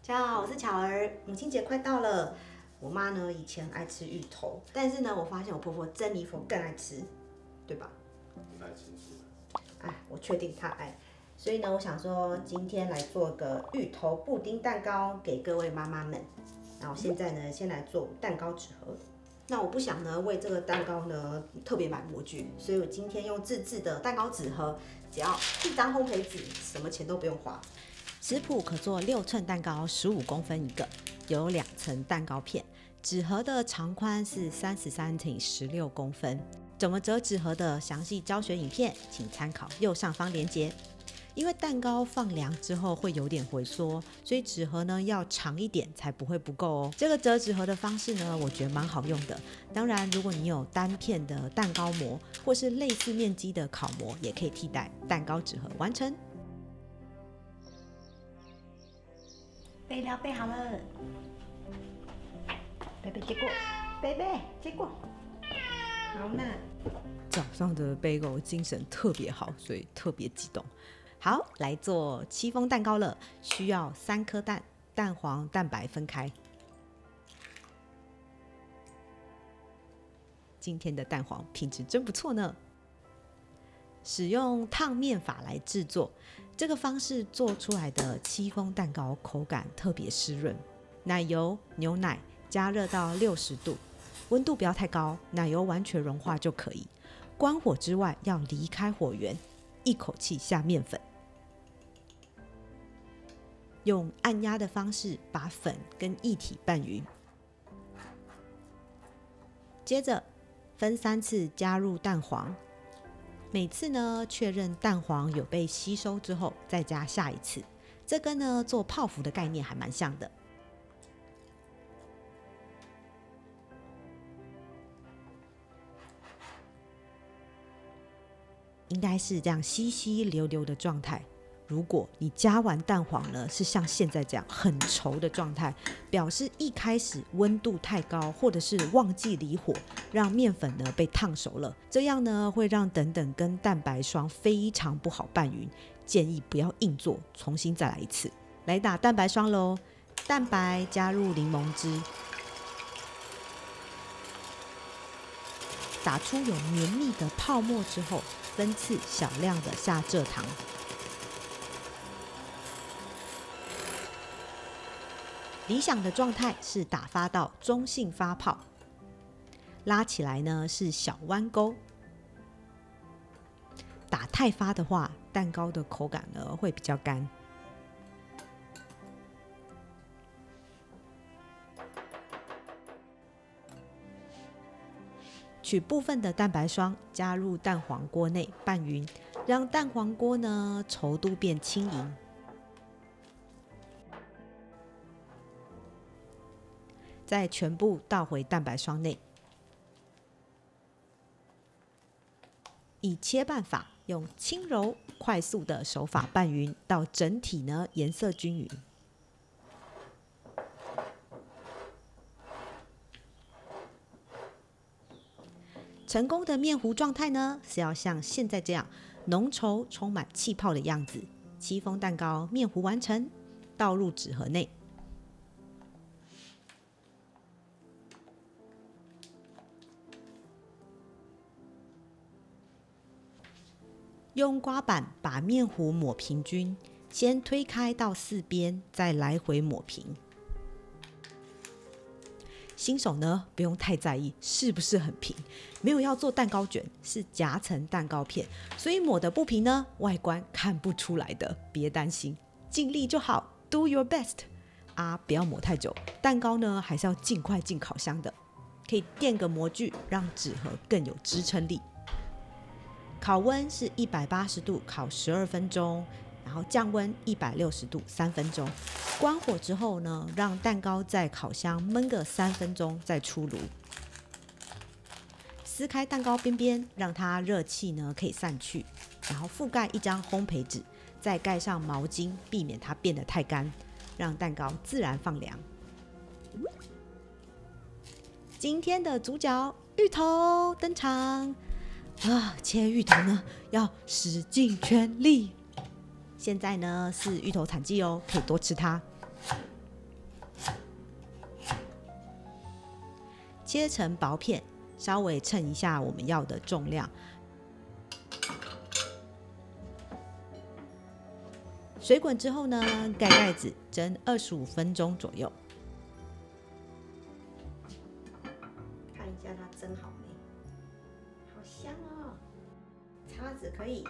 大家好，我是巧儿。母亲节快到了，我妈呢以前爱吃芋头，但是呢，我发现我婆婆珍妮佛更爱吃，对吧？不爱吃素。哎，我确定她爱，所以呢，我想说今天来做个芋头布丁蛋糕给各位妈妈们。然后现在呢，先来做蛋糕纸盒。那我不想呢为这个蛋糕呢特别买模具，所以我今天用自制的蛋糕纸盒，只要一张烘焙纸，什么钱都不用花。食谱可做6寸蛋糕，15公分一个，有2层蛋糕片。纸盒的长宽是33.16公分。怎么折纸盒的详细教学影片，请参考右上方连结。因为蛋糕放凉之后会有点回缩，所以纸盒呢要长一点才不会不够哦。这个折纸盒的方式呢，我觉得蛮好用的。当然，如果你有单片的蛋糕模，或是类似面积的烤模，也可以替代。蛋糕纸盒完成。备料备好了，贝贝接过，贝贝接过。好，那早上的贝狗精神特别好，所以特别激动。好，来做戚风蛋糕了，需要3颗蛋，蛋黄、蛋白分开。今天的蛋黄品质真不错呢。使用烫面法来制作，这个方式做出来的戚风蛋糕口感特别湿润。奶油、牛奶加热到60度，温度不要太高，奶油完全融化就可以。关火之外要离开火源，一口气下面粉。用按压的方式把粉跟液体拌匀。接着分3次加入蛋黄。每次呢，确认蛋黄有被吸收之后，再加下一次。这跟呢做泡芙的概念还蛮像的。应该是这样稀稀流流的状态。如果你加完蛋黄呢，是像现在这样很稠的状态，表示一开始温度太高，或者是忘记离火，让面粉呢被烫熟了，这样呢会让等等跟蛋白霜非常不好拌匀，建议不要硬做，重新再来一次。来打蛋白霜咯，蛋白加入柠檬汁，打出有绵密的泡沫之后，分次小量的下蔗糖。理想的状态是打发到中性发泡，拉起来呢是小弯钩。打太发的话，蛋糕的口感呢会比较干。取部分的蛋白霜加入蛋黄锅内拌匀，让蛋黄锅呢稠度变轻盈。再全部倒回蛋白霜内，以切拌法用轻柔快速的手法拌匀，到整体呢颜色均匀。成功的面糊状态呢，是要像现在这样浓稠、充满气泡的样子。戚风蛋糕面糊完成，倒入纸盒内。用刮板把面糊抹平均，先推开到4边，再来回抹平。新手呢不用太在意是不是很平，没有要做蛋糕卷，是夹层蛋糕片，所以抹的不平呢，外观看不出来的，别担心，尽力就好 ，Do your best 啊，不要抹太久，蛋糕呢还是要尽快进烤箱的，可以垫个模具，让纸盒更有支撑力。烤温是180度烤12分钟，然后降温160度3分钟。关火之后呢，让蛋糕在烤箱焖个3分钟再出炉。撕开蛋糕边边，让它热气呢可以散去，然后覆盖一张烘焙纸，再盖上毛巾，避免它变得太干，让蛋糕自然放凉。今天的主角芋头登场。切芋头呢要使尽全力。现在呢是芋头产季哦，可以多吃它。切成薄片，稍微称一下我们要的重量。水滚之后呢，盖盖子蒸25分钟左右。看一下它蒸好没？好香哦！叉子可以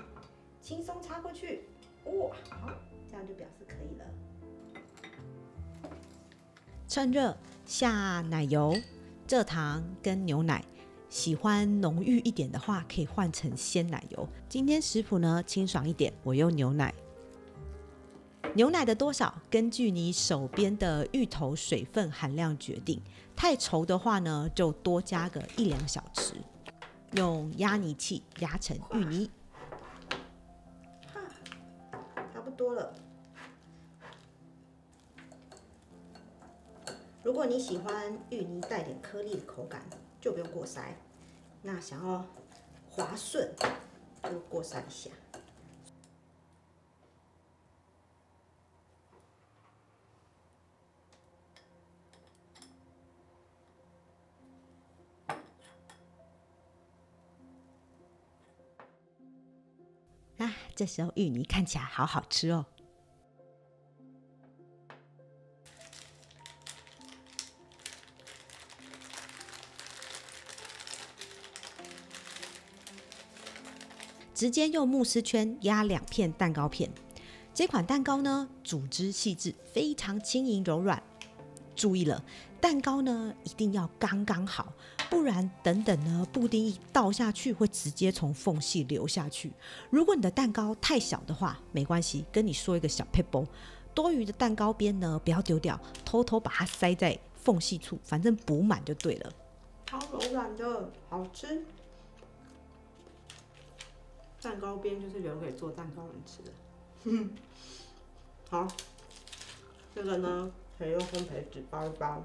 轻松插过去，哇，好，这样就表示可以了。趁热下奶油、蔗糖跟牛奶。喜欢浓郁一点的话，可以换成鲜奶油。今天食谱呢清爽一点，我用牛奶。牛奶的多少，根据你手边的芋头水分含量决定。太稠的话呢，就多加个1-2小匙。用压泥器压成芋泥。差不多了。如果你喜欢芋泥带点颗粒的口感，就不用过筛。那想要滑顺，就过筛一下。这时候芋泥看起来好好吃哦。直接用慕斯圈压2片蛋糕片。这款蛋糕呢，组织细致，非常轻盈柔软。注意了，蛋糕呢一定要刚刚好，不然等等呢，布丁一倒下去会直接从缝隙流下去。如果你的蛋糕太小的话，没关系，跟你说一个小撇步，多余的蛋糕边呢不要丢掉，偷偷把它塞在缝隙处，反正补满就对了。超柔软的，好吃。蛋糕边就是留给做蛋糕人吃的。好，这个呢可以用烘焙纸包一包，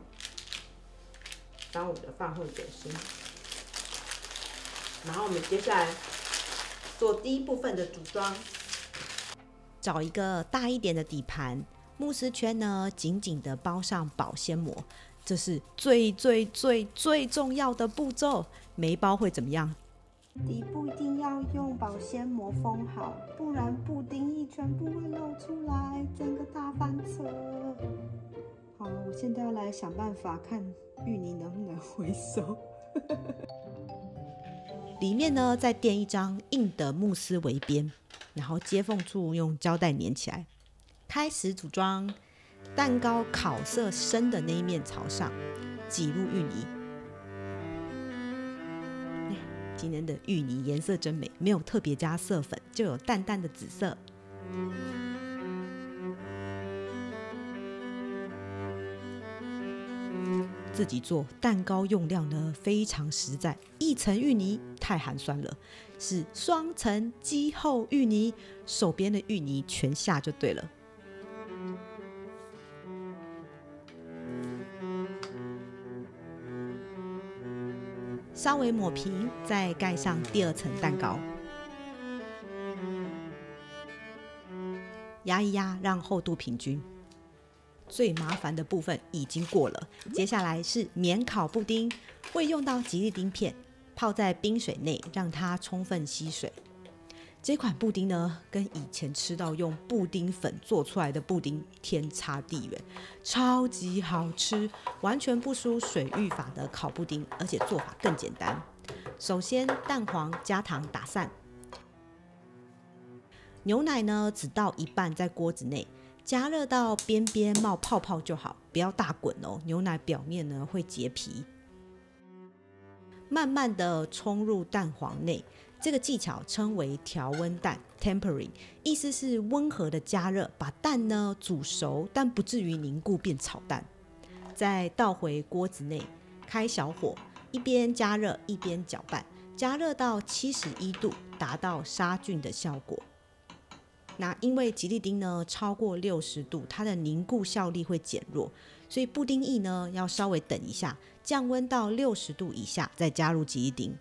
当我的饭后点心。然后我们接下来做第一部分的组装。找一个大一点的底盘，慕斯圈呢紧紧的包上保鲜膜，这是最重要的步骤。没包会怎么样？底部一定要用保鲜膜封好，不然布丁液全部会漏出来，整个大翻车。好，我现在要来想办法看芋泥能不能回收。里面呢再垫一张硬的慕斯围边，然后接缝处用胶带粘起来。开始组装，蛋糕烤色深的那一面朝上，挤入芋泥。今天的芋泥颜色真美，没有特别加色粉，就有淡淡的紫色。自己做蛋糕用料呢非常实在，1层芋泥太寒酸了，是2层肌厚芋泥，手边的芋泥全下就对了。稍微抹平，再盖上第2层蛋糕，压一压，让厚度平均。最麻烦的部分已经过了，接下来是免烤布丁，会用到吉利丁片，泡在冰水内，让它充分吸水。这款布丁呢，跟以前吃到用布丁粉做出来的布丁天差地远，超级好吃，完全不输水浴法的烤布丁，而且做法更简单。首先，蛋黄加糖打散，牛奶呢只倒1半在锅子内，加热到边边冒泡泡就好，不要大滚哦，牛奶表面呢会结皮。慢慢的冲入蛋黄内。这个技巧称为调温蛋 （tempering）， 意思是温和的加热，把蛋呢煮熟，但不至于凝固变炒蛋。再倒回锅子内，开小火，一边加热一边搅拌，加热到71度，达到杀菌的效果。那因为吉利丁呢超过60度，它的凝固效力会减弱，所以布丁液呢要稍微等一下，降温到60度以下，再加入吉利丁。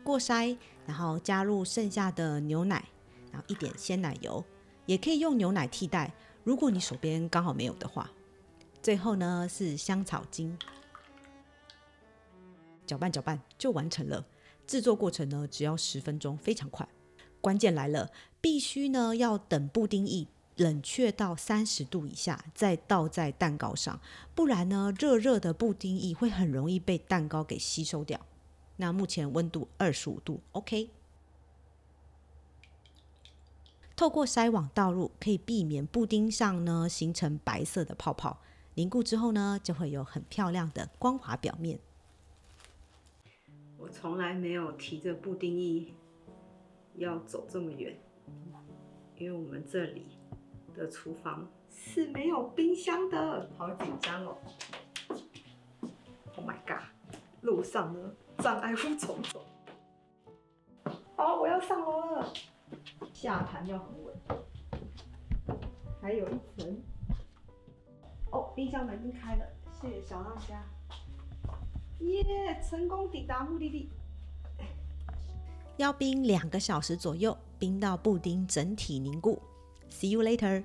过筛，然后加入剩下的牛奶，然后一点鲜奶油，也可以用牛奶替代。如果你手边刚好没有的话。最后呢是香草精，搅拌搅拌就完成了。制作过程呢只要10分钟，非常快。关键来了，必须呢要等布丁液冷却到30度以下，再倒在蛋糕上，不然呢热热的布丁液会很容易被蛋糕给吸收掉。那目前温度25度 OK。透过筛网倒入，可以避免布丁上呢形成白色的泡泡。凝固之后呢，就会有很漂亮的光滑表面。我从来没有提着布丁液要走这么远，因为我们这里的厨房是没有冰箱的，好紧张哦 ！Oh my god！ 路上呢障碍物重重。好，我要上楼了，下盘要很稳，还有一层。哦，冰箱门已经开了，谢谢小当家。耶，成功抵达目的地。要冰2个小时左右，冰到布丁整体凝固。See you later。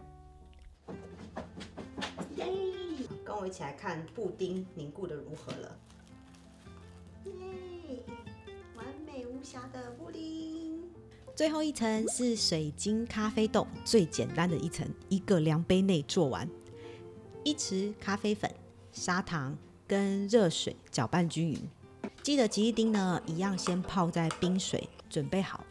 耶！跟我一起来看布丁凝固的如何了。耶！完美无瑕的布丁。最后一层是水晶咖啡豆，最简单的一层，1个量杯内做完。1匙咖啡粉、砂糖跟热水搅拌均匀。记得吉利丁呢，一样先泡在冰水，准备好。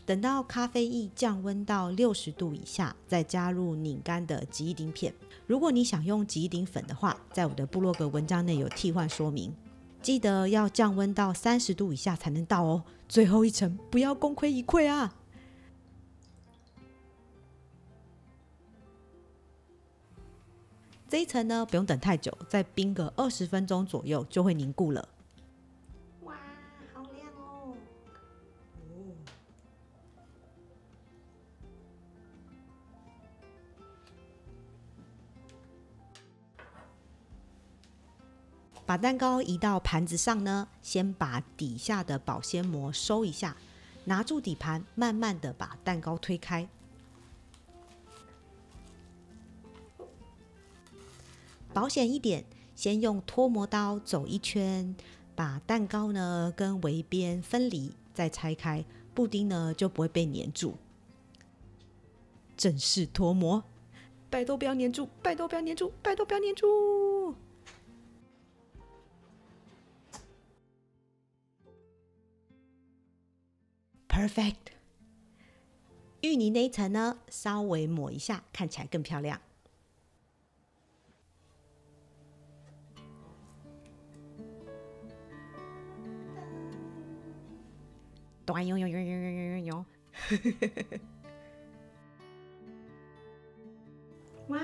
等到咖啡液降温到60度以下，再加入拧干的吉利丁片。如果你想用吉利丁粉的话，在我的部落格文章内有替换说明。记得要降温到30度以下才能倒哦。最后一层，不要功亏一篑啊！这一层呢，不用等太久，再冰个20分钟左右就会凝固了。哇，好亮哦！把蛋糕移到盘子上呢，先把底下的保鲜膜收一下，拿住底盘，慢慢的把蛋糕推开。保险一点，先用脱模刀走一圈，把蛋糕呢跟围边分离，再拆开，布丁呢就不会被粘住。正式脱模，拜托不要粘住，拜托不要粘住，拜托不要粘住。Perfect。芋泥那一层呢，稍微抹一下，看起来更漂亮。短哟哟哟哟哟哟哟！哇，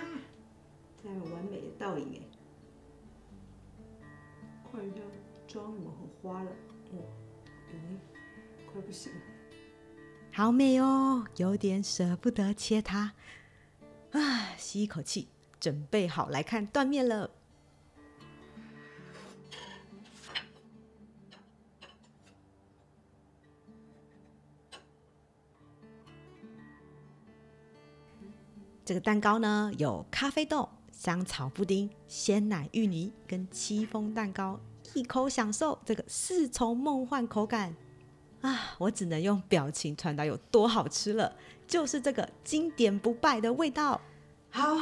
这样有完美的倒影哎！看一下妆有没有很花了？快不行了。好美哦，有点舍不得切它。啊，吸一口气，准备好来看断面了。这个蛋糕呢，有咖啡豆、香草布丁、鲜奶芋泥跟戚风蛋糕，一口享受这个4重梦幻口感啊！我只能用表情传达有多好吃了，就是这个经典不败的味道。好，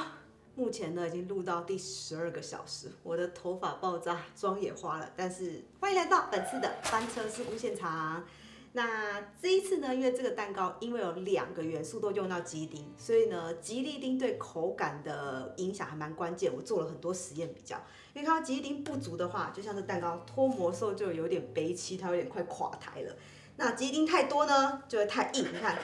目前呢已经录到第12个小时，我的头发爆炸，妆也花了，但是欢迎来到本次的翻车事故现场。那这一次呢，因为这个蛋糕因为有2个元素都用到吉利丁，所以呢，吉利丁对口感的影响还蛮关键。我做了很多实验比较，因为看到吉利丁不足的话，就像这蛋糕脱模的时候就有点悲戚，它有点快垮台了。那吉利丁太多呢，就会太硬，你看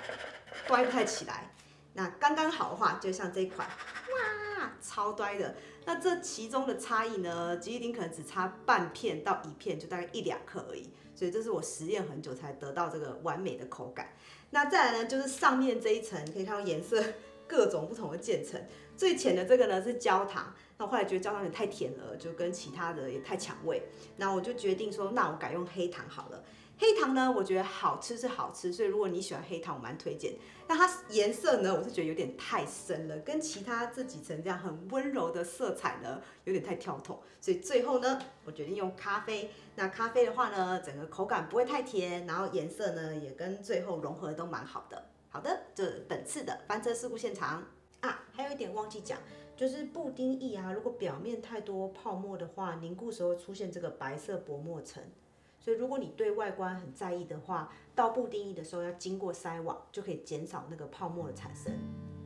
端不太起来。那刚刚好的话，就像这一款，哇，超端的。那这其中的差异呢，吉利丁可能只差半片到1片，就大概1、2克而已。所以这是我实验很久才得到这个完美的口感。那再来呢，就是上面这一层可以看到颜色各种不同的渐层。最浅的这个呢是焦糖，那我后来觉得焦糖有点太甜了，就跟其他的也太抢味。那我就决定说，那我改用黑糖好了。黑糖呢，我觉得好吃是好吃，所以如果你喜欢黑糖，我蛮推荐。但它颜色呢，我是觉得有点太深了，跟其他这几层这样很温柔的色彩呢，有点太跳脱。所以最后呢，我决定用咖啡。那咖啡的话呢，整个口感不会太甜，然后颜色呢也跟最后融合都蛮好的。好的，这本次的翻车事故现场啊，还有一点忘记讲。就是布丁液啊，如果表面太多泡沫的话，凝固时候出现这个白色薄膜层。所以如果你对外观很在意的话，倒布丁液的时候要经过筛网，就可以减少那个泡沫的产生。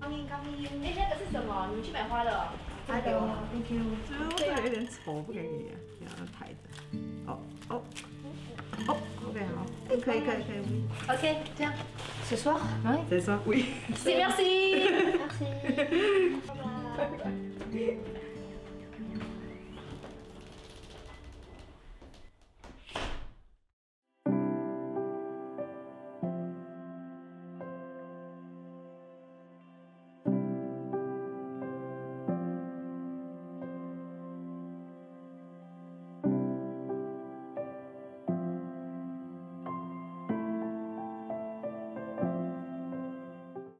刚那个是什么？你们去买花的哦。还给我 ，Thank you。这个有点丑，不给你啊，这样抬着。哦，OK 好，可以。OK， 这样。谁说？谁说？喂。Merci。拜拜。